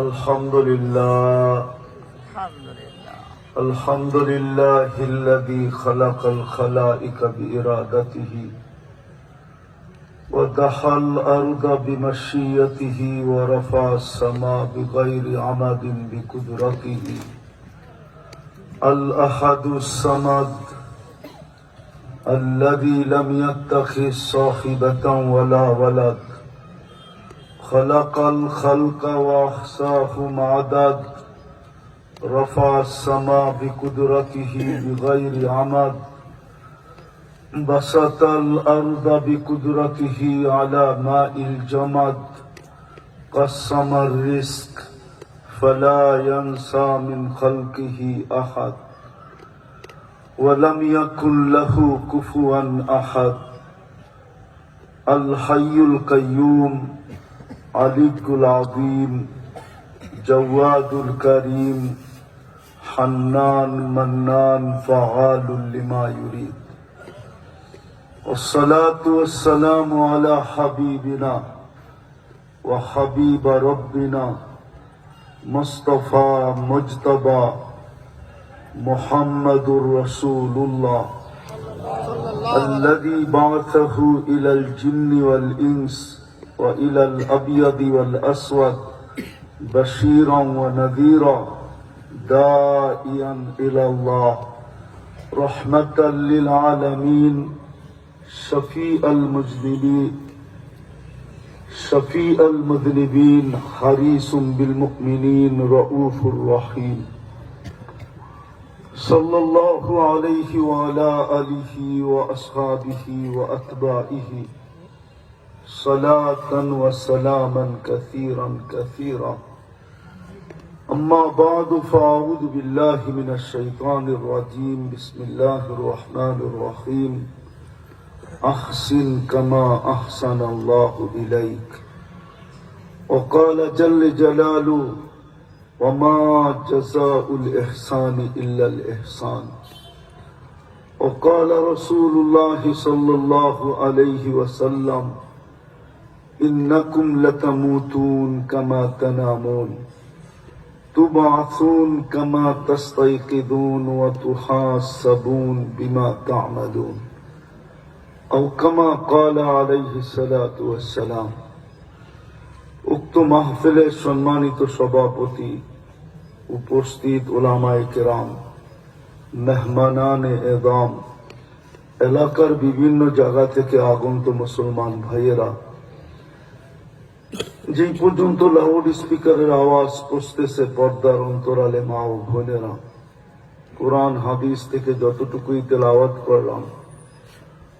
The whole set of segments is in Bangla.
الحمد لله الحمد لله الذي خلق الخلائق بإرادته ودحى الأرض بمشيته ورفع السماء بغير عمد بقدرته الأحد الصمد الذي لم يتخذ صاحبة ولا ولد خلق الخلق وأحصاهم عدد رفع السماء بقدرته بغير عمد بسط الأرض بقدرته على ماء الجمد قسم الرزق فلا ينسى من خلقه أحد ولم يكن له كفوا أحد الحي القيوم علي العظيم جواد الكريم حنان منان فعال لما يريد والصلاة والسلام على حبيبنا وحبيب ربنا مصطفى مجتبى محمد رسول الله الذي بعثه إلى الجن والإنس وإلى الأبيض والأسود بشيرا ونذيرا داعيا إلى الله رحمة للعالمين شفيع المذنبين حريص بالمؤمنين رؤوف رحيم صلى الله عليه وعلى آله وأصحابه وأتباعه صلاة وسلاما كثيرا كثيرا أما بعد فأعوذ بالله من الشيطان الرجيم بسم الله الرحمن الرحيم أحسن كما أحسن الله إليك وقال جل جلاله وما جزاء الإحسان إلا الإحسان وقال رسول الله صلى الله عليه وسلم إنكم لتموتون كما تنامون تبعثون كما تستيقظون وتحاسبون بما تعملون أو كما قال عليه الصلاة والسلام উক্ত মাহফিলের সম্মানিত সভাপতি উপস্থিত উলামায়ে কেরাম মেহমানানে এযাম এলাকার বিভিন্ন জায়গা থেকে আগত মুসলমান ভাইয়েরা যেই পর্যন্ত লাউড স্পিকারের আওয়াজ পৌঁছতেছে পর্দার অন্তরালে মা ও বোনেরা কোরআন হাদিস থেকে যতটুকুই তেলাওয়াত করলাম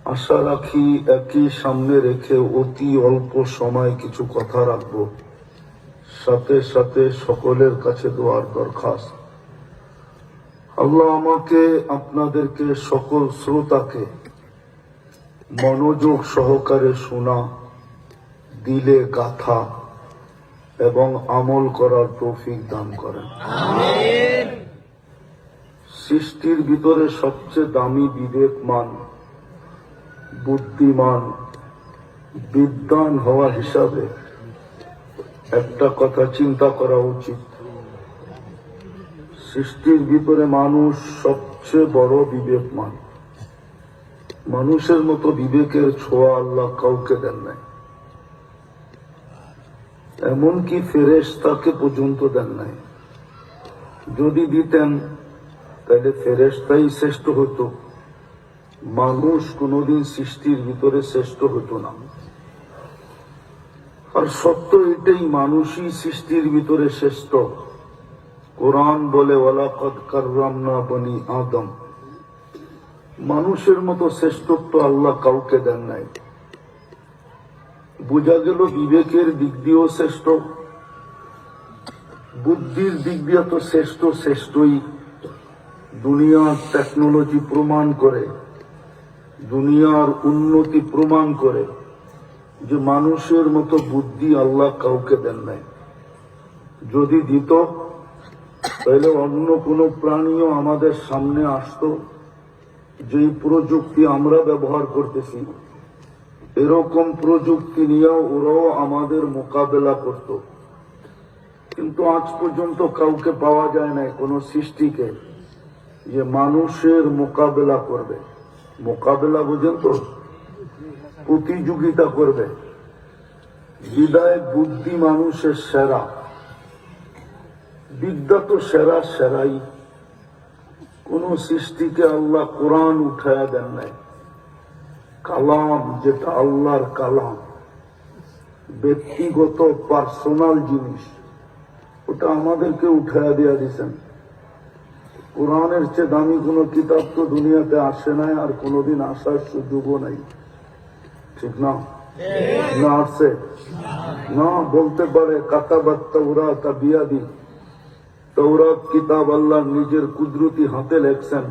আশা রাখি একই সামনে রেখে অতি অল্প সময় কিছু কথা রাখবো সাথে সাথে সকলের কাছে দোয়ার দরখাস্ত আল্লাহ আমাকে আপনাদেরকে সকল শ্রোতাকে মনোযোগ সহকারে শোনা দিলে গাথা এবং আমল করার তৌফিক দান করেন আমিন। সৃষ্টির ভিতরে সবচেয়ে দামি বিবেকমান বুদ্ধিমান বিদ্বান হওয়া হিসাবে একটা কথা চিন্তা করা উচিত সৃষ্টির ভিতরে মানুষ সবচেয়ে বড় বিবেকমান মানুষের মতো বিবেকের ছোঁয়া আল্লাহ কাউকে দেন নাই এমনকি ফেরেশতাকে পর্যন্ত দেন নাই যদি দিতেন তাহলে ফেরেশতাই শ্রেষ্ঠ হতো মানুষ কোনদিন সৃষ্টির ভিতরে শ্রেষ্ঠ হতো না আর সত্য এটাই মানুষই সৃষ্টির ভিতরে শ্রেষ্ঠ কোরআন বলে ওয়ালাকাদ কাররামনা বনি আদম মানুষের মতো শ্রেষ্ঠত্ব আল্লাহ কাউকে দেন নাই বোঝা গেল বিবেকের দিক দিয়েও শ্রেষ্ঠ বুদ্ধির দিক দিয়ে তো শ্রেষ্ঠই দুনিয়ার টেকনোলজি প্রমাণ করে দুনিয়ার উন্নতি প্রমাণ করে যে মানুষের মতো বুদ্ধি আল্লাহ কাউকে দেন নাই যদি দিত তাহলে অন্য কোনো প্রাণীও আমাদের সামনে আসতো যেই প্রযুক্তি আমরা ব্যবহার করতেছি এরকম প্রযুক্তি নিয়েও ওরাও আমাদের মোকাবেলা করত কিন্তু আজ পর্যন্ত কাউকে পাওয়া যায় না কোনো সৃষ্টিকে যে মানুষের মোকাবেলা করবে। মোকাবেলা বুঝেন তো, প্রতিযোগিতা করবে। বিদায় বুদ্ধি মানুষের সেরা, বিদ্যা তো সেরা সেরাই। কোন সৃষ্টিকে আল্লাহ কোরআন উঠায়া দেন নাই। কালাম যেটা আল্লাহর কালাম, ব্যক্তিগত পার্সোনাল জিনিস, ওটা আমাদেরকে উঠায়া দিয়া দিচ্ছেন। কোরআনের চেয়ে দামি কোন কিতাব তো দুনিয়াতে আসে নাই, আর কোনদিন আসার সুযোগও নাই। ঠিক না? না আসছে না? বলতে পারে কাতাবাত তাওরাত বিয়াদি, তাওরাত কিতাব আল্লাহ নিজের কুদরতি হাতে লেখছেন,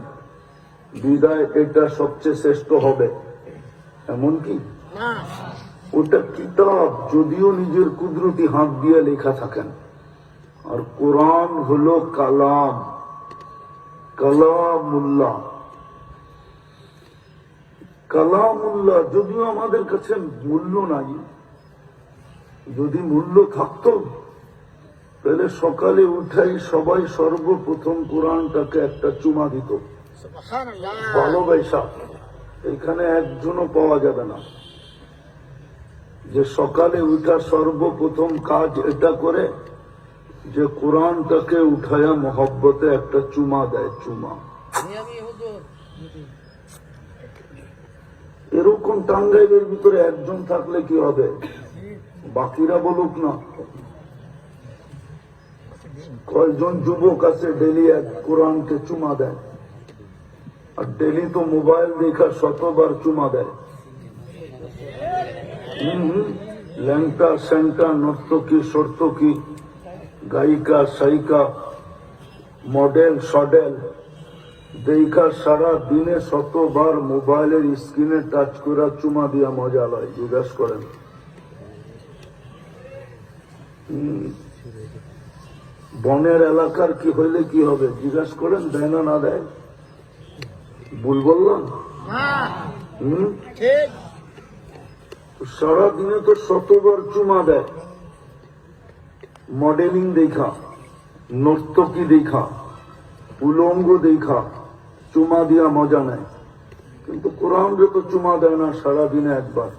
বিদায় এটা সবচেয়ে শ্রেষ্ঠ হবে এমন কি? ওটা কিতাব যদিও নিজের কুদরতি হাত দিয়ে লেখা থাকেন, আর কোরআন হলো কালাম, কালামুল্লাহ। কালামুল্লাহ যদিও আমাদের কাছে মূল্য নাই, যদি মূল্য থাকতো তাহলে সকালে উঠাই সবাই সর্বপ্রথম কোরআনটাকে একটা চুমা দিত ভালোবাসা। এখানে একজনও পাওয়া যাবে না যে সকালে উঠা সর্বপ্রথম কাজ এটা করে যে কোরআনটাকে উঠায়া মহব্বতে একটা চুমা দেয়। চুমা এরকম টাঙ্গাইলের ভিতরে একজন থাকলে কি হবে? বাকিরা বলুক না। কয়েকজন যুবক আছে ডেলি এক কোরআনকে চুমা দেয়, আর ডেলি তো মোবাইল দেখা শতবার চুমা দেয়। ল্যাংটা স্যাংটা, নর্তকী সর্তকী, গায়িকা সায়িকা, মডেল সডেল দেখা সারা দিনে শতবার মোবাইলের স্ক্রিনে টাচ করে চুমা দিয়া মজা লয়। জিজ্ঞাসা করেন বনের এলাকার কি হইলে কি হবে? জিজ্ঞাসা করেন দেয় না না দেয়? ভুল বললাম? সারা দিনে তো শতবার চুমা দেয়। মডেলিং দেখা, নর্তকী দেখা, উলঙ্গ দেখা চুমা দিয়া মজা নেয়, কিন্তু কোরআনরে তো চুমা দেয় না সারা দিনে একবার।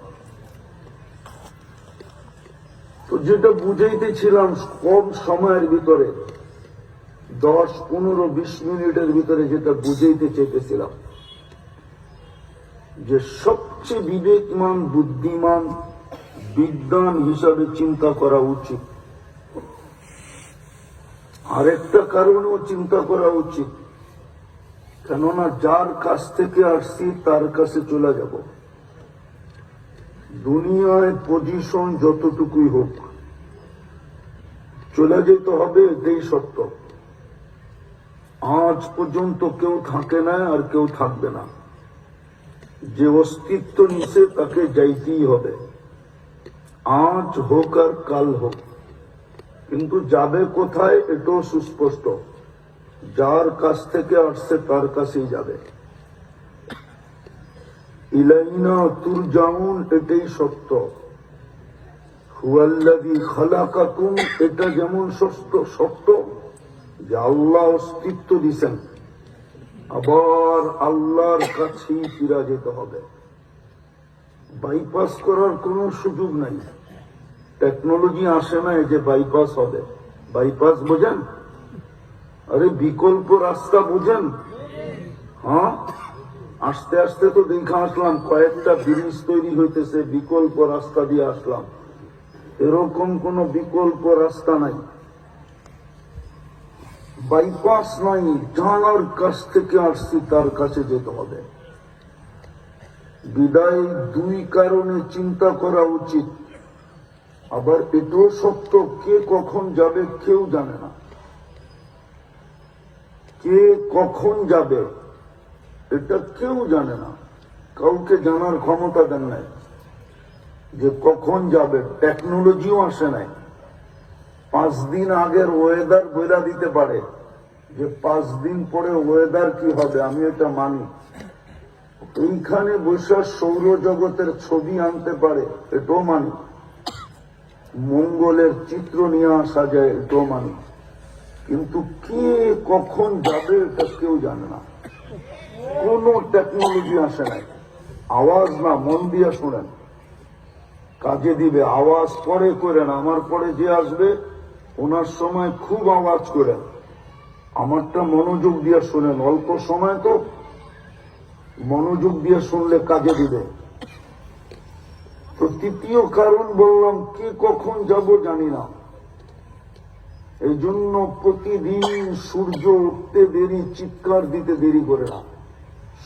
তো যেটা বুঝাইতেছিলাম কম সময়ের ভিতরে 10, 15, 20 মিনিটের ভিতরে যেটা বুঝাইতে চেয়েছিলাম যে সবচেয়ে বিবেকমান বুদ্ধিমান বিদ্বান হিসাবে চিন্তা করা উচিত। আরেকটা কারণেও চিন্তা করা উচিত, কেননা যার কাছ থেকে আসছি তার কাছে চলে যাব। দুনিয়ায় পজিশন যতটুকুই হোক চলে যেতে হবে, এটাই সত্য। আজ পর্যন্ত কেউ থাকে না আর কেউ থাকবে না। যে অস্তিত্ব নিচে তাকে যাইতেই হবে, আজ হোক আর কাল হোক। কিন্তু যাবে কোথায় এটাও সুস্পষ্ট, যার কাছ থেকে আসছে তার কাছেই যাবে। ইলাইনা তুরজাউন, এটাই সত্য। হুয়াল্লাযী খালাকাকুম, এটা যেমন সত্য যে আল্লাহ অস্তিত্ব দিছেন, আবার আল্লাহর কাছেই ফিরে যেতে হবে। বাইপাস করার কোন সুযোগ নাই। টেকনোলজি আসে না যে বাইপাস হবে। বাইপাস বোঝেন? আরে বিকল্প রাস্তা বুঝেন? হ্যাঁ, আস্তে আস্তে তো দেখা আসলাম কয়েকটা ব্রিজ তৈরি হইতেছে, বিকল্প রাস্তা দিয়ে আসলাম। এরকম কোন বিকল্প রাস্তা নাই, বাইপাস নাই। জানার কাছ থেকে আসছি তার কাছে যেতে হবে। বিদায় দুই কারণে চিন্তা করা উচিত। আবার এটাও সত্য, কে কখন যাবে কেউ জানে না। কে কখন যাবে এটা কেউ জানে না, কাউকে জানার ক্ষমতা দেন নাই যে কখন যাবে। টেকনোলজিও আসে নাই। 5 দিন আগের ওয়েদার বইলা দিতে পারে যে 5 দিন পরে ওয়েদার কি হবে, আমি এটা মানি। এইখানে বৈশাখ সৌরজগতের ছবি আনতে পারে, এটাও মানি। মঙ্গলের চিত্র নিয়ে আসা যায়, এটাও মানি, কিন্তু কে কখন যাবে এটা কেউ জানে না। কোন টেকনোলজি আসে নাই, আওয়াজ না, মন দিয়ে শোনেন, কাজে দিবে। আওয়াজ পরে করেন, আমার পরে যে আসবে ওনার সময় খুব আওয়াজ করেন, আমারটা মনোযোগ দিয়ে শোনেন, অল্প সময় তো মনোযোগ দিয়ে শুনলে কাজে দিবে। তো তৃতীয় কারণ বললাম, কে কখন যাব জানি না, এই জন্য প্রতিদিন সূর্য উঠতে দেরি, চিৎকার দিতে দেরি করে না।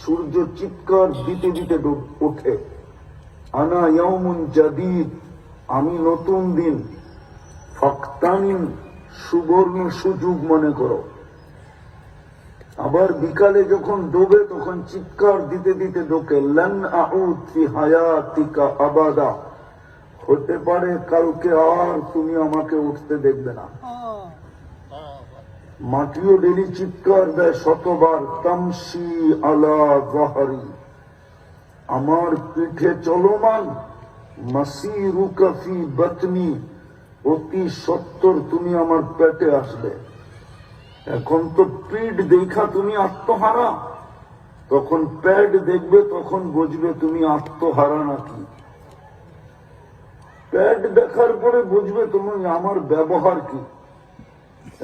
সূর্য চিৎকার দিতে দিতে ওঠে, আনা ইয়াউমুন জাদীদ, আমি নতুন দিন, ফাক্তানিম, সুবর্ণ সুযোগ মনে করো। আবার বিকালে যখন ডোবে তখন চিৎকার দিতে দিতে ডোকে, লান আউদ ফি হায়াতিকা আবাদা, হতে পারে কালকে আর তুমি আমাকে উঠতে দেখবে না। মাটিও ডেলি চিৎকার দেয় শতবার, তামসি আলা যাহরি, আমার পিঠে চলমান, মাসিরুকা ফি বাতনি, অতি সত্তর তুমি আমার পেটে আসবে। এখন তো পিঠ দেখা তুমি আত্মহারা, তখন পেট দেখবে তখন বুঝবে তুমি আত্মহারা নাকি। পেট দেখার পরে বুঝবে তুমি আমার ব্যবহার কি।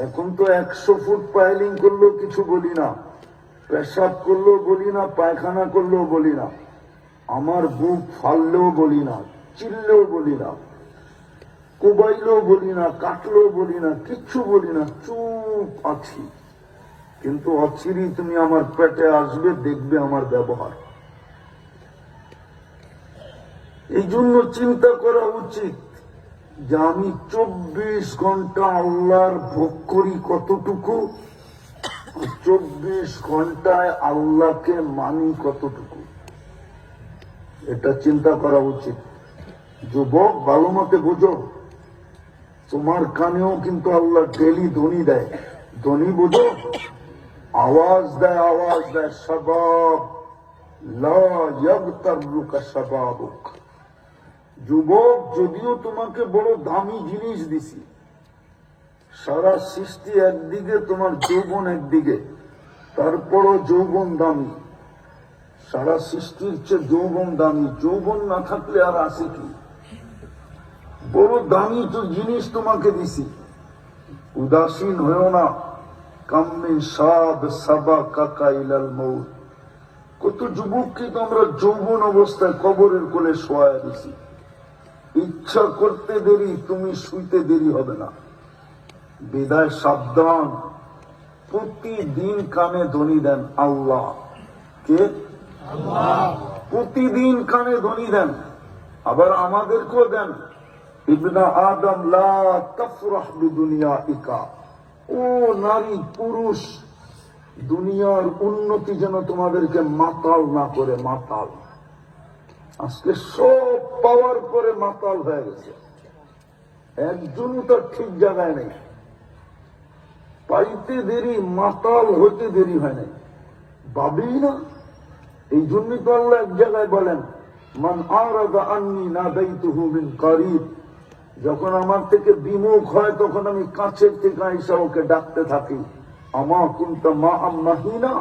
এখন তো 100 ফুট পাইলিং করলেও কিছু বলি না, পেশাব করলেও বলি না, পায়খানা করলেও বলি না, আমার বুক ফাললেও বলি না, চিল্লেও বলি না, কোবাইলেও বলি না, কাটলেও বলি না, কিচ্ছু বলি না, চুপ আছি। কিন্তু অচিরেই তুমি আমার পেটে আসবে, দেখবে আমার ব্যবহার। এই জন্য চিন্তা করা উচিত যে আমি 24 ঘন্টা আল্লাহর ভোগ করি কতটুকু, 24 ঘন্টায় আল্লাহকে মানি কতটুকু, এটা চিন্তা করা উচিত। যুবক, ভালো মতে বুঝো, তোমার কানেও কিন্তু আল্লাহ ডেলি ধ্বনি দেয়, ধ্বনি বুঝো, আওয়াজ দেয়, আওয়াজ দেয়, শাবাব লা ইয়াগতারুকা শাবাবুক। যুবক, যদিও তোমাকে বড় দামি জিনিস দিছি, সারা সৃষ্টি একদিকে, তোমার যৌবন একদিকে, তারপরও যৌবন দামি, সারা সৃষ্টির চেয়ে যৌবন দামি। যৌবন না থাকলে আর আছে কি? বড় দামি তো জিনিস তোমাকে দিছি, উদাসীন হয়েও না। কাম্মিন সাব সাবা কাকা ইলাল মউত, কত যুবককে তো আমরা যৌবন অবস্থায় কবরের কোলে শোয়া দিছি। ইচ্ছা করতে দেরি, তুমি শুইতে দেরি হবে না। বিদায় সাবধান, প্রতিদিন কানে ধ্বনি দেন আল্লাহ। কে? প্রতিদিন কানে ধ্বনি দেন, আবার আমাদেরকেও দেন, ইবনা আদম লা তাফরাহ বিদুনিয়াইকা, ও নারী পুরুষ, দুনিয়ার উন্নতি যেন তোমাদেরকে মাতাল না করে। মাতাল আজকে সব পাওয়ার পরে মাতাল হয়ে গেছে, একজনও তার ঠিক জায়গায় নেই। পাইতে দেরি, মাতাল হইতে দেরি হয় নাই, ভাবি না। এই জন্যই তো আল্লাহ এক জায়গায় বলেন, মান আরাদা আন্নি নাদাইতুহু মিন কারিব, যখন আমার থেকে বিমুখ হয় তখন আমি কাছের থেকে আইসা ওকে ডাকতে থাকি। আমা কুনতা মা আম্মাহিনা,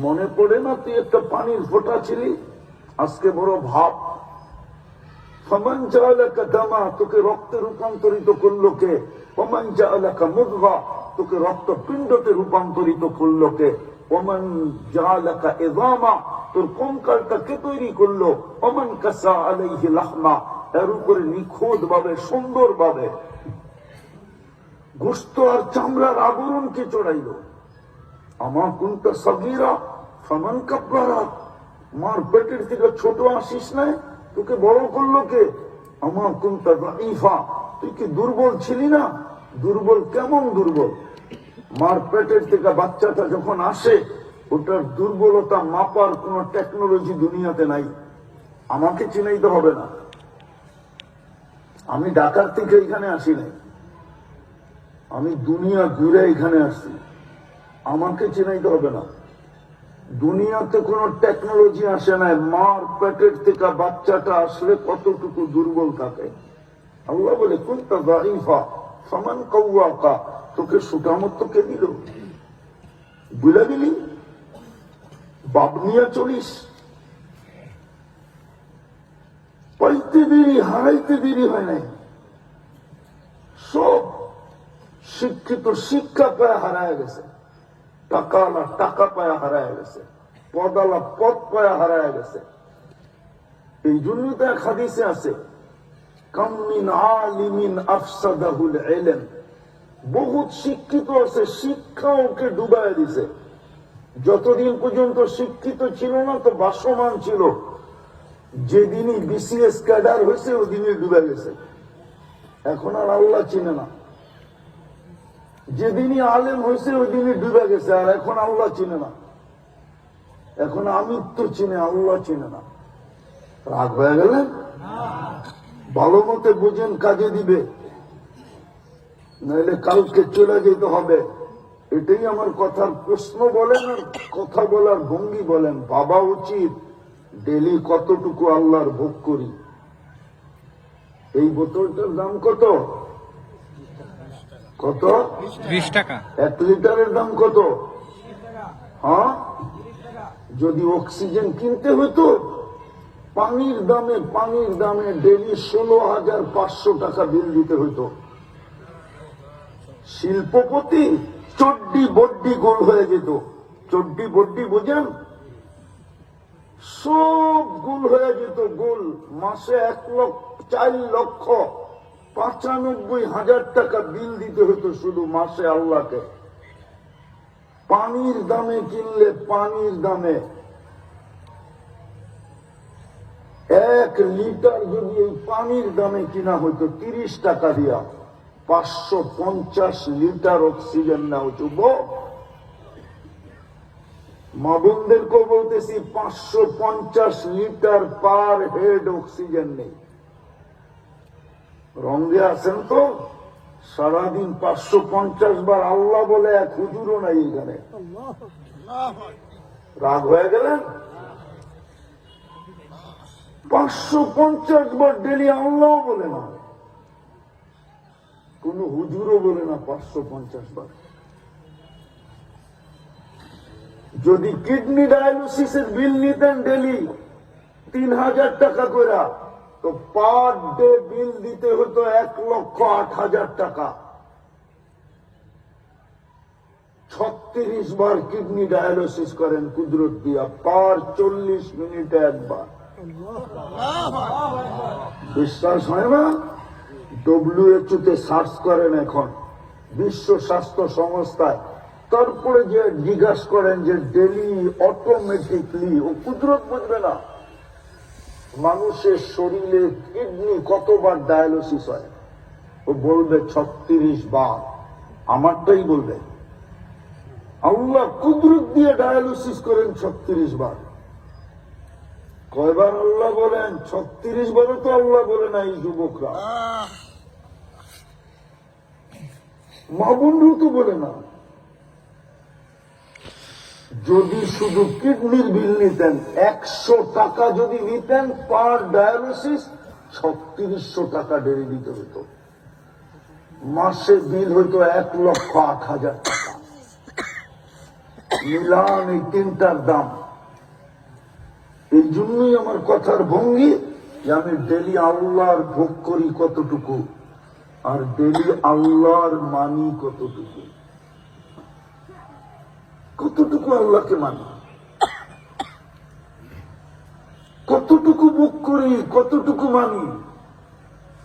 মনে পড়ে না তুই একটা পানির ফোঁটা ছিলি, আজকে বড় ভাব। ফামান জাআলাকা দামা, তোকে রক্তে রূপান্তরিত করলো কে? ওমান জাআলাকা মুদগা, তোকে রক্তপিণ্ডতে রূপান্তরিত করলো কে? ওমান জাআলাকা ইযামা, তোর কঙ্কালটা কে তৈরি করলো? ওমান কাসা আলাইহি লাহমা, এর উপরে নিখুঁত ভাবে, সুন্দর ভাবে গোশত আর চামড়ার আবরণ কে চড়াইল? আমা কুনতা সাগীরা ফামান কাব্বারা, মার পেটের থেকে ছোট আসিস নাই, তোকে বড় করলো কে? আমা কুনতা যায়ীফা, তুই কি দুর্বল ছিলি না? দুর্বল কেমন দুর্বল? মার পেটের থেকে বাচ্চাটা যখন আসে, ওটার দুর্বলতা মাপার কোন টেকনোলজি দুনিয়াতে নাই। আমাকে চিনাইতে হবে না, আমি ঢাকার থেকে এখানে আসি নাই, আমি দুনিয়া ঘুরে এখানে আসছি, আমাকে চিনাইতে হবে না। দুনিয়াতে কোন টেকনোলজি আসে নাই। মার পেটের থেকে বাচ্চাটা আসলে কতটুকু দুর্বল থাকে, আল্লাহ বলে কুনতা দাঈফা ফামান কাওয়াকা, তোকে সুটামত কে দিল? বুঝা গেলি বাপ নিয়ে চলিস, পাইতে দেরি হারাইতে দেরি হয় নাই। সব শিক্ষিত শিক্ষা পায় হারায় গেছে, টাকাওয়ালা টাকা পায় হারায় গেছে, পদালা পদ পায় হারায় গেছে। এই জন্যই তো এক হাদিসে আছে কাম মিন আলিমিন আফসাদাহুল ইলম, বহুত শিক্ষিত আছে, শিক্ষা ওকে ডুবায় দিছে। যতদিন পর্যন্ত শিক্ষিত ছিল না তো ভাসমান ছিল, যেদিনই বিসিএস ক্যাডার হয়েছে ওদিনই ডুবে গেছে। এখন আর আল্লাহ চিনে না। যেদিনই আলেম হয়েছে ওই দিনই ডুবে গেছে, আর এখন আল্লাহ চিনে না। এখন আমিত্ব চিনে, আল্লাহ চিনে না। রাগ হয়ে গেলেন? ভালো মতে বুঝেন, কাজে দিবে, নাহলে কালকে চলে যেতে হবে। এটাই আমার কথার প্রশ্ন বলেন আর কথা বলার ভঙ্গি বলেন। ভাবা উচিত ডেলি কতটুকু আল্লাহর ভোগ করি। এই বোতলটার দাম কত? কত? 20 টাকা। 1 লিটারের দাম কত? হ্যাঁ, যদি অক্সিজেন কিনতে হতো পানির দামে ডেলি 16,500 টাকা বিল দিতে হতো। শিল্পপতি চড্ডি বড্ডি গোল হয়ে যেত। চড্ডি বড্ডি বোঝেন? সব গোল হয়ে যেত, গোল। মাসে 4,95,000 টাকা বিল দিতে হতো শুধু মাসে আল্লাহকে। পানির দামে কিনলে, পানির দামে 1 লিটার যদি এই পানির দামে কিনা হইতো 30 টাকা দিয়া, 550 লিটার অক্সিজেন নাও যুবক। মা বোনদেরকেও বলতেছি 550 লিটার পার হেড অক্সিজেন নেই। রঙে আছেন তো? সারাদিন 550 বার আল্লাহ বলে এক হুজুরও নাই এখানে। রাগ হয়ে গেলেন? 550 বার ডেলি আল্লাহ বলে না, কোন হুজুরও বলে না 550 বার। যদি কিডনি ডায়ালিসিসের বিল নিতেন ডেলি 3,000 টাকা করে, তো পার ডে বিল দিতে হতো 1,08,000 টাকা। 36 বার কিডনি ডায়ালিসিস করেন কুদরত দিয়া, পার 40 মিনিটে একবার। বিশ্বাস হয় না? WHO তে সার্চ করেন এখন, বিশ্ব স্বাস্থ্য সংস্থায়, তারপরে যে জিজ্ঞাসা করেন যে ডেলি অটোমেটিকলি, ও কুদরত বুঝবে না, মানুষের শরীরে কিডনি কতবার ডায়ালিসিস হয়, ও বলবে 36 বার। আমারটাই বলবে। আল্লাহ কুদরত দিয়ে ডায়ালিসিস করেন 36 বার। কয়বার আল্লাহ বলেন? 36 বারও তো আল্লাহ বলে না এই যুবকরা, মা বোনরাও তো বলে না। যদি শুধু কিডনির বিল নিতেন, 100 টাকা যদি নিতেন পার ডায়ালিসিস, 3600 টাকা ডেলি দিতে হতো। মাসে বিল হইতো 1,08,000 টাকা। মিলান এই তিনটার দাম। এই জন্যই আমার কথার ভঙ্গি যে আমি ডেলি আল্লাহর ভোগ করি কতটুকু, আর ডেলি আল্লাহর মানি কতটুকু। কতটুকু আল্লাহকে মানি, কতটুকু ভোগ করি, কতটুকু মানি।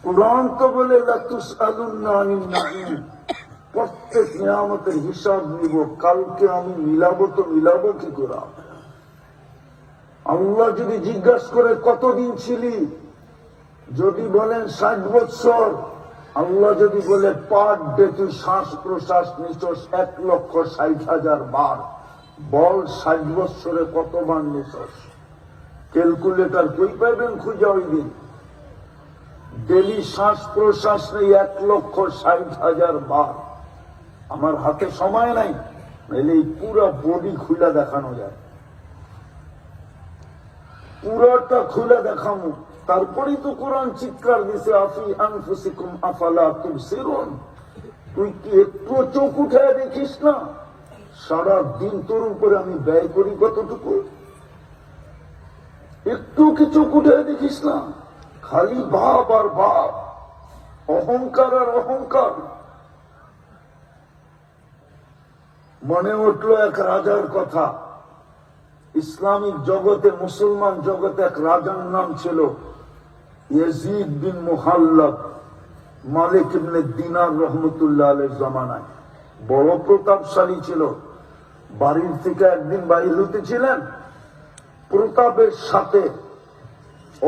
কুরআন তো বলে লাতুসআলুন্না আনিন নাঈম, প্রত্যেক নিয়ামতের হিসাব নিব। কালকে আমি মিলাবো তো মিলাবো কি করে? আল্লাহ যদি জিজ্ঞাসা করে কতদিন ছিলি, যদি বলেন 60 বছর, আল্লাহ যদি বলে পার ডে তুই শ্বাস প্রশ্বাস নিছস 1,60,000 বার, বল 60 বছরে কতবার নিছস? ক্যালকুলেটর কই পাবেন খুঁজা ওই দিন? ডেলি শ্বাস প্রশ্বাস নেই 1,60,000 বার। আমার হাতে সময় নাই, নাহলে এই পুরো বডি খুলে দেখানো যায়, পুরোটা খুলে দেখাবো। তারপরেই তো কোরআন চিৎকার দিছে, আফি আনফুসিকুম আফালা তুবসিরুন। তুই কি একটু চোখ উঠায় দেখিস না সারা দিন তোর উপরে আমি ব্যয় করি কতটুকু? একটু কি চোখ উঠায় দেখিস না? খালি ভাব আর ভাব, অহংকার আর অহংকার। মনে উঠলো এক রাজার কথা। ইসলামিক জগতে, মুসলমান জগতে এক রাজার নাম ছিল ইয়াজিদ বিন মুহাল্লাব, মালিক ইবনে দিনার রহমতুল্লাহ আলাইহির জামানায়। বড় প্রতাপশালী ছিল। বাড়ির থেকে একদিন বাইর হতেছিলেন, প্রতাপের সাথে,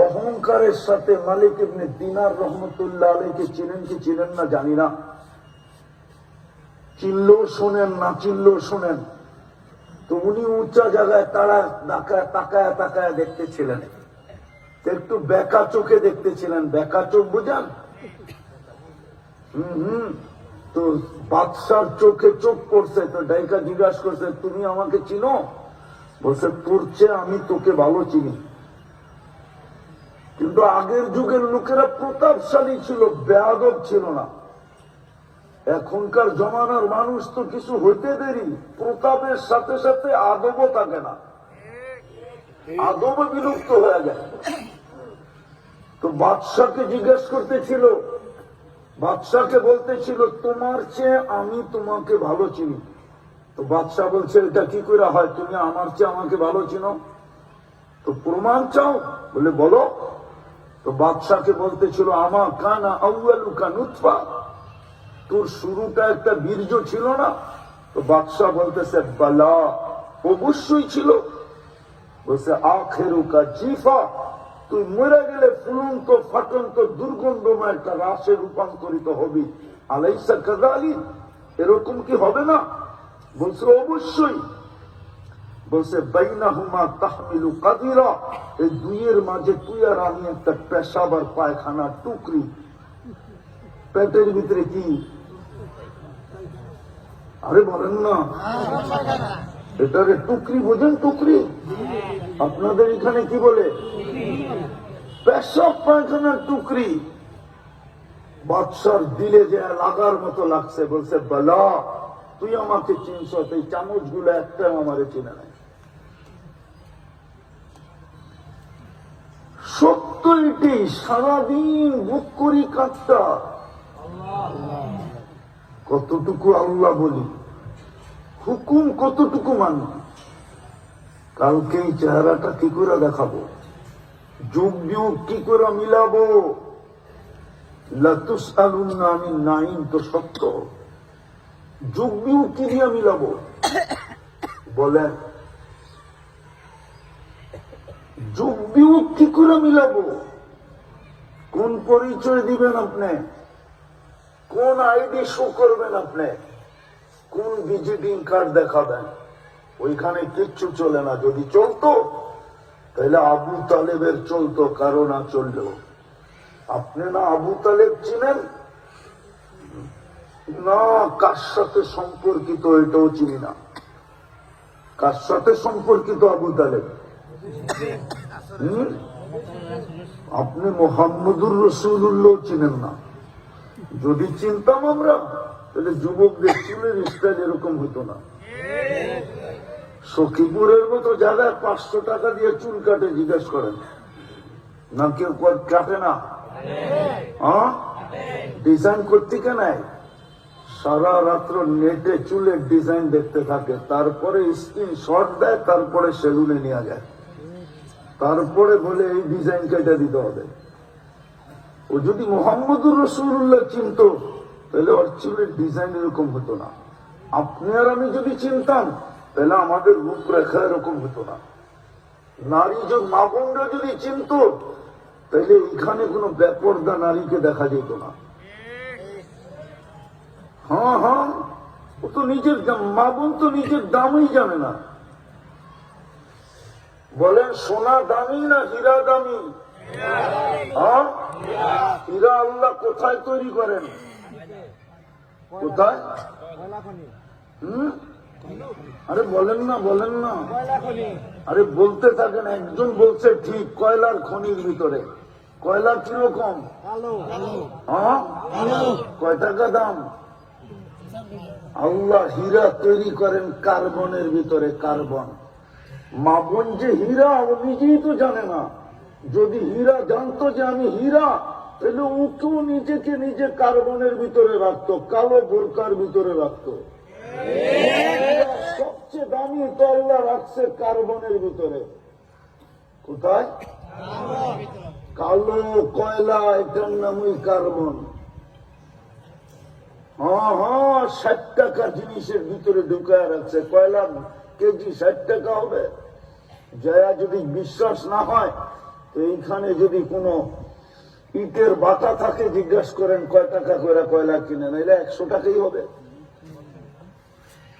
অহংকারের সাথে মালিক ইবনে দিনার রহমতুল্লাহ আলাইকে চিনেন কি চিনেন না জানি না, চিনলেও শোনেন না চিনলেও শোনেন। তো উনি উঁচা জায়গায় তারা তাকায় তাকায় দেখতেছিলেন, একটু বেকা চোখে দেখতেছিলেন। বেকা চোখ বুঝান? তো বাদশার চোখে চোখ পড়ছে। তো ডাইকা জিজ্ঞাসা করছে, তুমি আমাকে চিনো? বলছে, তোর চেয়ে আমি তোকে ভালো চিনি। কিন্তু আগের যুগের লোকেরা প্রতাপশালী ছিল, বেয়াদব ছিল না। এখনকার জমানার মানুষ তো কিছু হইতে দেরি, প্রতাপের সাথে সাথে আদবও থাকে না, আদবও বিলুপ্ত হয়ে যায়। তো বাদশাকে জিজ্ঞেস করতেছিল, বাদশাকে বলতেছিল, তোমার চেয়ে আমি তোমাকে ভালো চিনি। তো বাদশাহ বলছে, এটা কি করে হয়? তুমি আমার চেয়ে আমাকে ভালো চিনো? তো প্রমাণ চাও? বলে বলো। তো বাদশাকে বলতেছিল, আমা কানা আউয়ালুকা নুতফা, তোর শুরুটা একটা বীর্য ছিল না? তো বাদশাহ বলতেছে, বালা, অবশ্যই ছিল। বলছে, আখেরুকা জিফা, তুই মরে গেলে ফুলন্ত ফাটন্ত দুর্গন্ধময় একটা রাশে রূপান্তরিত হবি। আলাইসা কাযালিক, এরকম কি হবে না? বলছে, অবশ্যই। বলছে, বাইনাহুমা তাহমিলু কাদিরা, এই দুইয়ের মাঝে তুই আর আমি একটা পেশাব আর পায়খানার টুকরি। পেটের ভিতরে কি? আরে বলেন না, এটারে টুকরি বোঝেন? টুকরি আপনাদের এখানে কি বলে? পেশাব পায়খানার টুকরি। বাদশার দিলে যে লাগার মতো লাগছে। বলছে, বালা, তুই আমাকে চিনছ? এই চামচ গুলো একটাও আমারে চিনে নাই। সত্য এটি, সারাদিন বুক করি কাজটা। কতটুকু আল্লাহ বলি, হুকুম কতটুকু মানি। কালকে এই চেহারাটা কি করে দেখাবো, যুগ যুগ কি করে মিলাবো? লাতুসআলুন্না আনিন নাঈম তো সত্য, যুগ যুগ কি দিয়ে মিলাবো বলেন? যুগ যুগ কি করে মিলাবো? কোন পরিচয় দিবেন আপনি? কোন আইডি শো করবেন আপনি? কোন ভিজিটিং কার্ড দেখাবেন? ওইখানে কিচ্ছু চলে না। যদি চলতো তাহলে আবু তালেবের চলতো, কারো না চললেও। আপনি না আবু তালেব চিনেন না, কার সাথে সম্পর্কিত এটাও চিনি না। কার সাথে সম্পর্কিত আবু তালেব? আপনি মোহাম্মদুর রাসূলুল্লাহ চিনেন না। যদি চিনতাম আমরা, তাহলে যুবকদের চুলের স্টাইল এরকম হতো না। সখীপুরের মতো জায়গায় 500 টাকা দিয়ে চুল কাটে, জিজ্ঞেস করেন না? কেউ কাটে না? ডিজাইন করতে কেন? সারা রাত্র নেটে চুলের ডিজাইন দেখতে থাকে, তারপরে স্ক্রিনশট দেয়, তারপরে সেলুনে নিয়ে যায়, তারপরে বলে এই ডিজাইন কেটে দিতে হবে। ও যদি মোহাম্মদুর রাসূলুল্লাহ চিনত, তাহলে ওর চুলের ডিজাইন এরকম হতো না। আপনি আর আমি যদি চিনতাম, তাহলে আমাদের রূপরেখা এরকম হতো না। নারী মা বোনরা যদি চিনত, তাহলে এখানে কোনো বেপরদা নারীকে দেখা যেত না। হ্যাঁ হ্যাঁ, ও তো নিজের মা বোন তো নিজের দামই জানে না। বলেন, সোনা দামি না হীরা দামি? হ্যাঁ, হীরা আল্লাহ কোথায় তৈরি করেন? কোথায়? আরে বলেন না, বলেন না, আরে বলতে থাকেন। একজন বলছে ঠিক, কয়লার খনির ভিতরে। কয়লা কিরকম? হ্যাঁ, কয় টাকা দাম? আল্লাহ হীরা তৈরি করেন কার্বনের ভিতরে। কার্বন মাবন যে হীরা ও নিজেই তো জানে না। যদি হীরা জানতো যে আমি হীরা, তাহলে ওকেও নিজেকে নিজে কার্বনের ভিতরে রাখতো, কালো বোরকার ভিতরে রাখতো। সবচেয়ে দামি তো আল্লাহ রাখছে কার্বনের ভিতরে। কোথায়? কালো কয়লা, এটার নামই কার্বন। হ্যাঁ হ্যাঁ, 60 টাকা জিনিসের ভিতরে ঢুকায় রাখছে। কয়লা কেজি 60 টাকা হবে। যারা যদি বিশ্বাস না হয়, তো এইখানে যদি কোনো ইটের বাটা থাকে, জিজ্ঞাসা করেন কয় টাকা করে কয়লা কিনে, নাইলে 100 টাকাই হবে।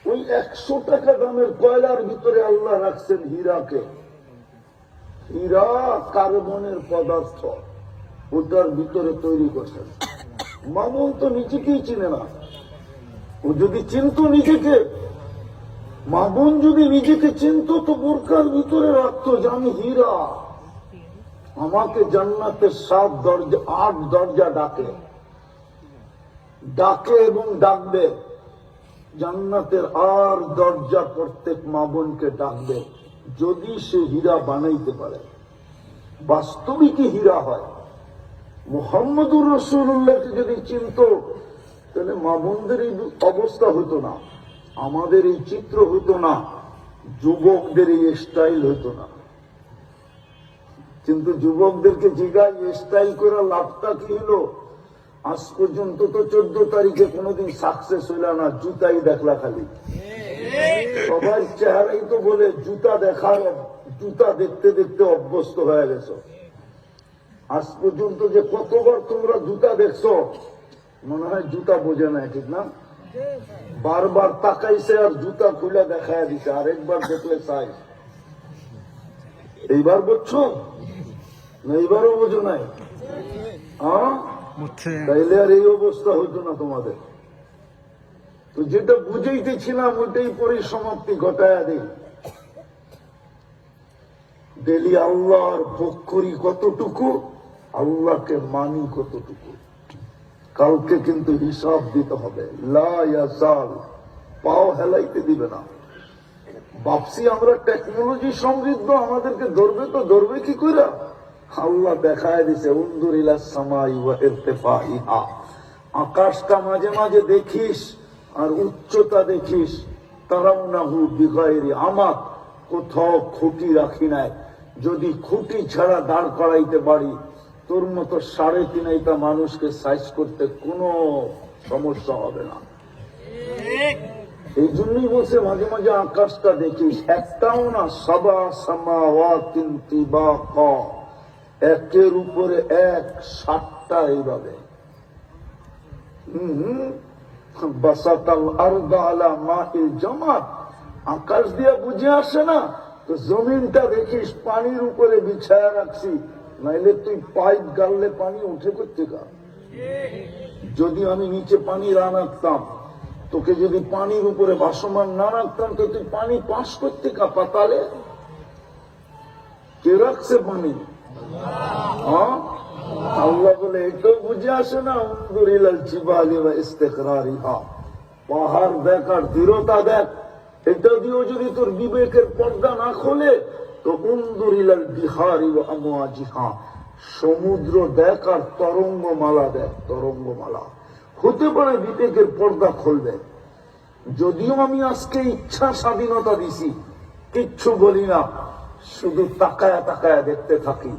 ওই 100 টাকা দামের কয়লার ভিতরে আল্লাহ রাখছেন হীরাকে। হীরা কার্বনের পদার্থ, ওটার ভিতরে তৈরি করছেন। মামুন তো নিজেকেই চিনে না। ও যদি চিনত নিজেকে, মামুন যদি নিজেকে চিনত, তো বোরকার ভিতরে রাখতো যে আমি হীরা। আমাকে জান্নাতের 7 দরজা 8 দরজা ডাকে ডাকে এবং ডাকবে। জান্নাতের 8 দরজা প্রত্যেক মামুনকে ডাকবে, যদি সে হীরা বানাইতে পারে, বাস্তবিকই হীরা হয়। মুহাম্মদুর রাসূলুল্লাহকে যদি চিনত, তাহলে মামুনদের এই অবস্থা হতো না, আমাদের এই চিত্র হতো না, যুবকদের এই স্টাইল হতো না। কিন্তু যুবকদেরকে জিজ্ঞাসা, স্টাইল করে লাভটা কি হলো? আজ পর্যন্ত তো 14 তারিখে কোনোদিন সাকসেস হইল না, জুতাই দেখলা খালি। সবার চেহারাই তো বলে জুতা দেখার, জুতা দেখতে দেখতে অভ্যস্ত হয়ে গেছো। আজ পর্যন্ত যে কতবার তোমরা জুতা দেখছো, মনে হয় জুতা বোঝে না, ঠিক না? বারবার তাকাইছে আর জুতা খুলে দেখায় দিছে, আরেকবার দেখলে চাই। এইবার বুঝছো না? এইবারও বোঝো নাই? হ্যাঁ, তাইলে আর এই অবস্থা হতো না তোমাদের। তো যেটা বুঝাইতেছিলাম ওইটাই পরিসমাপ্তি ঘটায় দেই। ডেলি আল্লাহর ভোগ করি কতটুকু, আল্লাহকে মানি কতটুকু। কালকে কিন্তু হিসাব দিতে হবে। লা ইয়াজাল, পাও হেলাইতে দিবে না। ভাবছি আমরা টেকনোলজি সমৃদ্ধ, আমাদেরকে ধরবে তো ধরবে কি করে? আল্লাহ দেখায় দিছে, উনজুর ইলাস সামাই ওয়া ইরতিফাইহা। আকাশটা মাঝে মাঝে দেখিস আর উচ্চতা দেখিস। তারাউনাহু বিগাইরি আমাদ, কোথাও খুঁটি রাখি নাই। যদি খুঁটি ছাড়া দাঁড় করাইতে পারি, তোর মতো 3.5 মানুষকে সাইজ করতে কোনো সমস্যা হবে না। এই জন্যই বলছে মাঝে মাঝে আকাশটা দেখিস, একটাও না। সাবা সামাওয়াতিন তিবাকা, একের উপরে এক, 7টা এইভাবে। বাসাতাল আরদা আলা মাইল জামাত, আকাশ দিয়ে বুঝে আসে না, তো জমিনটা দেখিস পানির উপরে বিছায়া রাখছি। নাইলে তুই পাইপ গাললে পানি উঠে করতে গা। যদি আমি নিচে পানি রাখতাম, তোকে যদি পানির উপরে ভাসমান না রাখতাম, তো তুই পানি পাস করতে কা পাতালে? কে রাখছে পানি? হ্যাঁ, আল্লাহ বলে এটাও বুঝে আসে না। উনজুর ইলাল জিবালি ওয়া ইস্তিকরারিহা, পাহাড় দেখ আর দৃঢ়তা দেখ। এটা দিয়েও যদি তোর বিবেকের পর্দা না খোলে, তো উনজুর ইলাল বিহারি ওয়া আমওয়াজিহা, সমুদ্র দেখ আর তরঙ্গমালা দেখ। তরঙ্গমালা হতে পারে বিবেকের পর্দা খুলবে। যদিও আমি আজকে ইচ্ছা স্বাধীনতা দিছি, কিচ্ছু বলি না, শুধু তাকায়া তাকায়া দেখতে থাকি।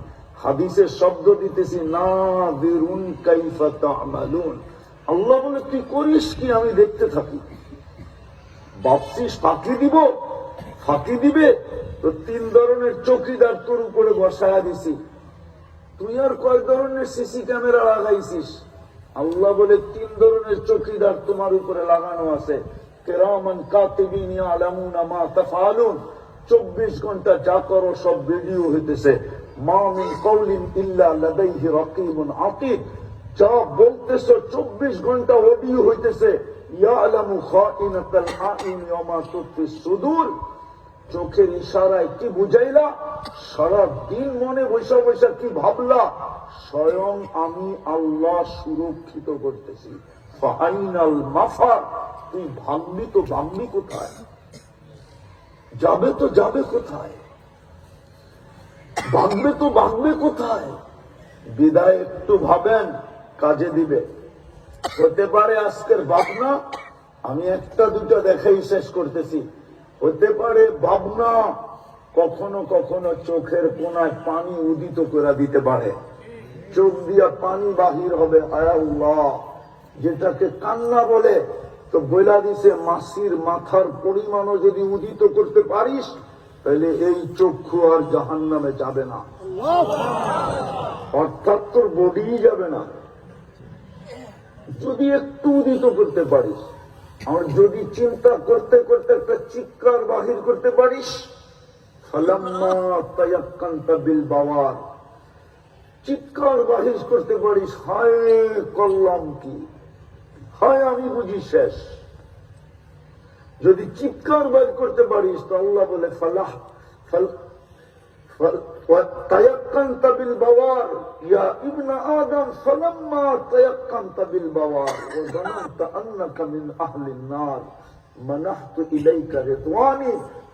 হাদিসের শব্দ দিতেছি, নাযিরুন কাইফা তা'মালুন। আল্লাহ বলে তুই করিস কি, আমি দেখতে থাকি। ভাবছিস ফাঁকি দিব, ফাঁকি দিবে? তো 3 ধরনের চৌকিদার তোর উপরে বসায়া দিছি। তুই আর কয় ধরনের সিসি ক্যামেরা লাগাইছিস? আল্লাহ বলে 3 ধরনের চৌকিদার তোমার উপরে লাগানো আছে। কিরামান কাতিবিন ইয়ালামুনা মা তাফআলুন, 24 ঘন্টা যা করো সব ভিডিও হইতেছে। মা মিন কাউলিন ইল্লা লাদাইহি রাকিবুন আতীদ, যা বলতেছো 24 ঘন্টা অডিও হইতেছে। ইয়ালামু খাইনাতাল আইন ওয়া মা তুফিস সুদূর, চোখের ইশারায় কি বুঝাইলা, সারা দিন মনে বৈশা বৈশা কি ভাবলা, স্বয়ং আমি আল্লাহ সুরক্ষিত করতেছি। ফাইনাল মাফার, তুই ভাবলি তো ভাবলি কোথায়, যাবে তো যাবে কোথায়, ভাববে তো ভাববে কোথায়। বিদায় একটু ভাবেন, কাজে দিবে। হতে পারে আজকের ভাবনা, আমি একটা দুটো দেখাই শেষ করতেছি, হতে পারে ভাবনা কখনো কখনো চোখের কোনায় পানি উদিত করে দিতে পারে, চোখ দিয়া পানি বাহির হবে। হায় আল্লাহ, যেটাকে কান্না বলে, তো বইলা দিছে মাসির মাথার পরিমাণও যদি উদিত করতে পারিস, তাহলে এই চক্ষু আর জাহান্নামে যাবে না, অর্থাৎ তোর বডি যাবে না, যদি একটু উদিত করতে পারিস। আর যদি চিন্তা করতে করতে একটা চিৎকার বাহির করতে পারিস, ফালাম্মা তায়াক্কানতা বিল বাওয়ার, চিৎকার বাহির করতে পারিস, হায় করলাম কি, হায় আমি বুঝি শেষ। যদি চিৎকার বের করতে পারিস, তো আল্লাহ বলে ফালাহ তায়াক্কানতা বিল বাওয়ার ইয়া ইবনা আদম, ফালাম্মা তায়াক্কানতা বিল বাওয়ার ওয়া যানানতা আন্নাকা মিন আহলিন নার মানাহতু ইলাইকা রিদওয়ানি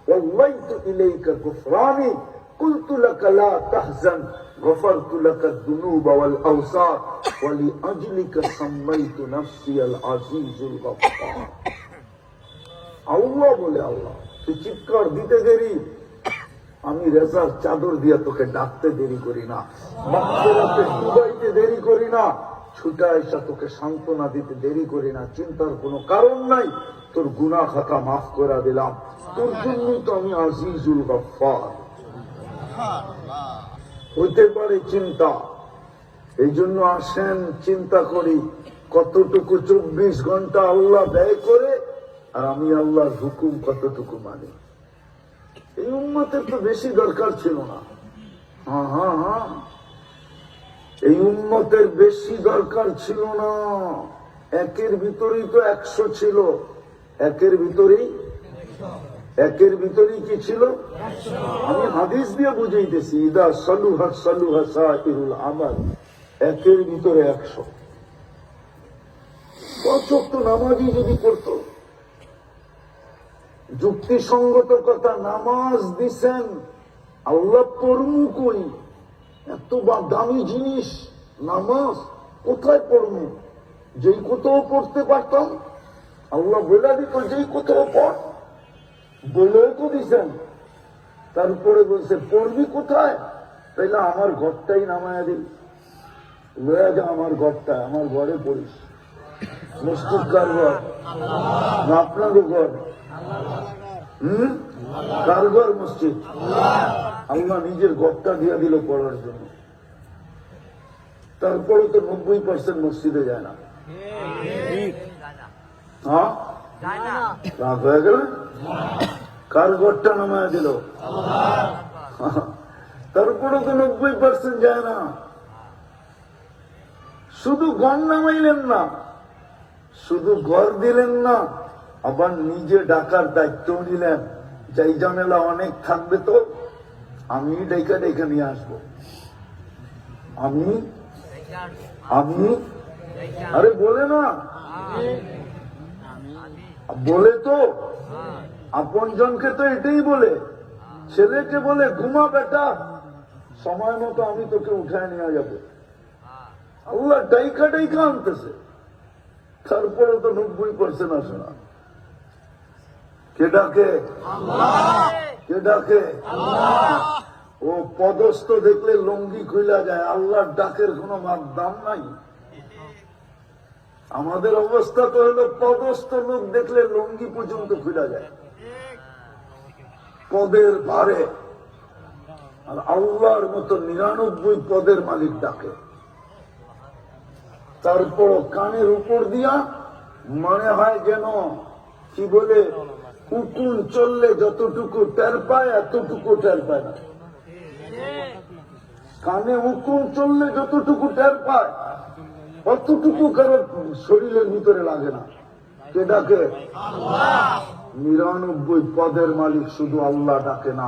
ওয়াল্লাইতু ইলাইকা গুফরানি قلت لك لا تحزن غفرت لك الذنوب والأوساط ولأجلك سميت نفسي العزيز الغفار। আল্লাহ বলে, আল্লাহ তুই চিৎকার দিতে দেরি, আমি রেজার চাদর দিয়ে তোকে ডাকতে দেরি করি না, মাগফিরাতে ডুবাইতে দেরি করি না, ছুটা এসে তোকে সান্ত্বনা দিতে দেরি করি না। চিন্তার কোনো কারণ নাই, তোর গুনাহ খাতা মাফ করে দিলাম, তোর জন্যই তো আমি আজিজুল গফফার। হইতে পারে চিন্তা, এই জন্য আসেন চিন্তা করি কতটুকু 24 ঘন্টা আল্লাহ ব্যয় করে, আর আমি আল্লাহর হুকুম কতটুকু মানি। এই উম্মতের তো বেশি দরকার ছিল না, হ্যাঁ, এই উম্মতের বেশি দরকার ছিল না, একের ভিতরেই তো 100 ছিল, একের ভিতরেই কি ছিল, আমি হাদিস দিয়ে বুঝাইতেছি, ইদা সালুহা সালুহা সাইরুল আমাল, একের ভিতরে 100। 5 ওয়াক্ত নামাজই যদি পড়তো, যুক্তিসঙ্গত কথা, নামাজ দিছেন, আল্লাহ পড়মু কই, এত দামি জিনিস নামাজ কোথায় পড়মু, যেই কোথাও পড়তে পারতাম, আল্লাহ বলে দিত যেই কোথাও পড়, বলেও তো দিছেন। তারপরে বলছে পড়বি কোথায়, তাইলে আমার ঘরটাই নামায়া দিল, লয়া যা আমার ঘরটা, আমার ঘরে পড়িস। মসজিদ কার ঘর? না আপনাদের ঘর? কার ঘর মসজিদ? আল্লাহ নিজের ঘরটা দিয়া দিল পড়ার জন্য। তারপরে তো 90% মসজিদে যায় না, হ্যাঁ রাত হয়ে গেল, কার ঘরটা নামায় দিল? তারপরে তো 90% যায় না। শুধু ঘর নামাইলেন না, শুধু ঘর দিলেন না, আবার নিজে ডাকার দায়িত্ব নিলেন, যাই ঝামেলা অনেক থাকবে তো আমি ডেকে ডেকে নিয়ে আসবো, আমি আরে বলে না, বলে তো আপন জনকে তো এটাই বলে, ছেলেকে বলে ঘুমা বেটা, সময় মতো আমি তোকে উঠায় নিয়ে যাবো। আল্লাহ ডাইকা ডাইকা আনতেছে, তারপরে তো 90% আসে না। কে ডাকে? কে ডাকে? ও পদস্থ দেখলে লঙ্গি খুইলা যায়, আল্লাহর ডাকের কোন দাম নাই। আমাদের অবস্থা তো হলো পদস্থ লোক দেখলে লঙ্গি পর্যন্ত খুইলা যায় পদের ভারে, আর আল্লাহর মতো 99 পদের মালিক ডাকে। তারপর কানের উপর দিয়া মনে হয় যেন কি বলে, উকুন চললে যতটুকু টের পায় এতটুকু টের পায় না। কানে উকুন চললে যতটুকু টের পায় অতটুকু কারো শরীরের ভিতরে লাগে না, কে ডাকে? 99 পদের মালিক শুধু আল্লাহ ডাকে না,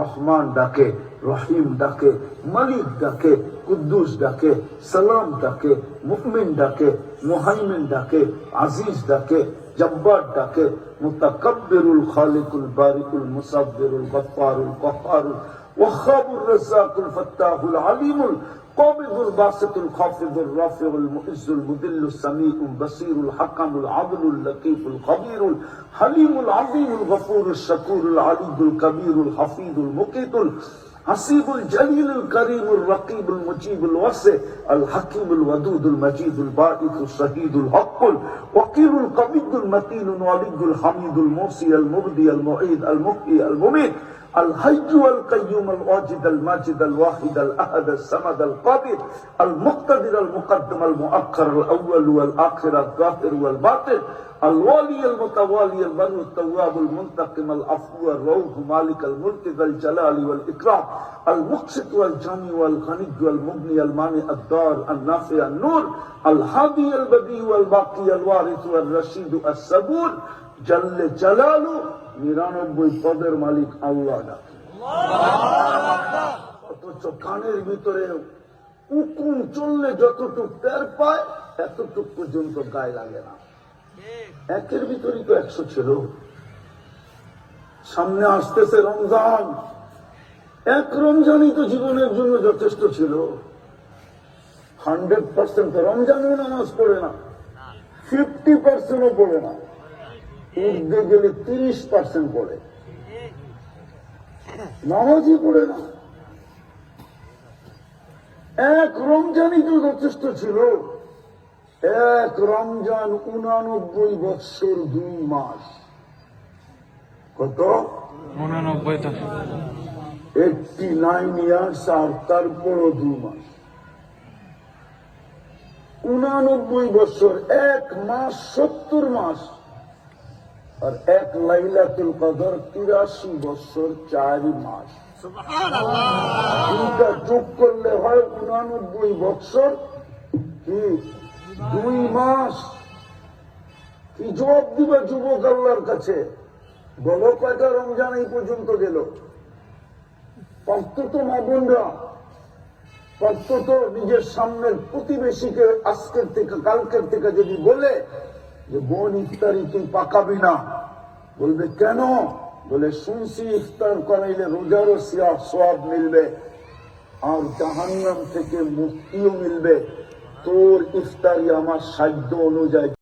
রহমান ডাকে, রহিম ডাকে, মালিক ডাকে, কুদ্দুস ডাকে, সালাম ডাকে, মুমিন ডাকে, মুহাইমিন ডাকে, আজিজ ডাকে, জব্বার ডাকে, মুতাকাব্বিরুল খালিকুল বারিকুল মুসাব্বিরুল গফফারুল কহ্হারুল ওয়াহ্হাবুর রাজ্জাকুল ফাত্তাহুল আলিমুল قابض الباسط الخافض الرافع المؤز المذل السميع البصير الحكم العدل اللطيف الخبير الحليم العظيم الغفور الشكور العلي الكبير الحفيظ المقيت الحسيب الجليل الكريم الرقيب المجيب الواسع الحكيم الودود المجيد الباعث الشهيد الحق الوكيل القوي المتين الولي الحميد الموصي المبدي المعيد المحيي المميت الحي والقيوم الواجد الماجد الواحد الأحد الصمد القادر المقتدر المقدم المؤخر الأول والآخر الظاهر والباطن الوالي المتوالي البر التواب المنتقم العفو الرؤوف مالك الملك ذا الجلال والإكرام المقسط والجامع والغني والمغني المانع الدار النافع النور الهادي البديع والباقي الوارث والرشيد الصبور جل جلاله 99 পদের মালিক আল্লাহ ডাকে। অথচ কানের ভিতরে উকুন চললে যতটুকু টের পায় এতটুকু পর্যন্ত গায়ে লাগে না। একের ভিতরেই তো 100 ছিল। সামনে আসতেছে রমজান, এক রমজানই তো জীবনের জন্য যথেষ্ট ছিল। 100% রমজানও নামাজ পড়ে না, 50%ও পড়ে না, উঠতে গেলে 30% পড়ে, নামাজই পড়ে না। এক রমজানই তো যথেষ্ট ছিল। এক রমজান 89 বৎসর 2 মাস। কত? 89 ইয়ার্স, আর তারপরও 2 মাস। 89 বৎসর, 1 মাস 70 মাস, আর 1 লাইলাতুল কদর 83 বৎসর 4 মাস। দুইটা যোগ করলে হয় 89 বৎসর কি 2 মাস। কি জবাব দিবে যুবক আল্লাহর কাছে? বলো কয়টা রমজান এই পর্যন্ত গেল? অন্তত মা বোনরা, অন্তত নিজের সামনের প্রতিবেশীকে আজকের থেকে কালকের থেকে যদি বলে যে বোন ইফতারি তুই পাকাবি না, বলবে কেন? বলে শুনছি ইফতার করাইলে রোজারও সওয়াব মিলবে আর জাহান্নাম থেকে মুক্তিও মিলবে। তোর ইফতারি আমার সাধ্য অনুযায়ী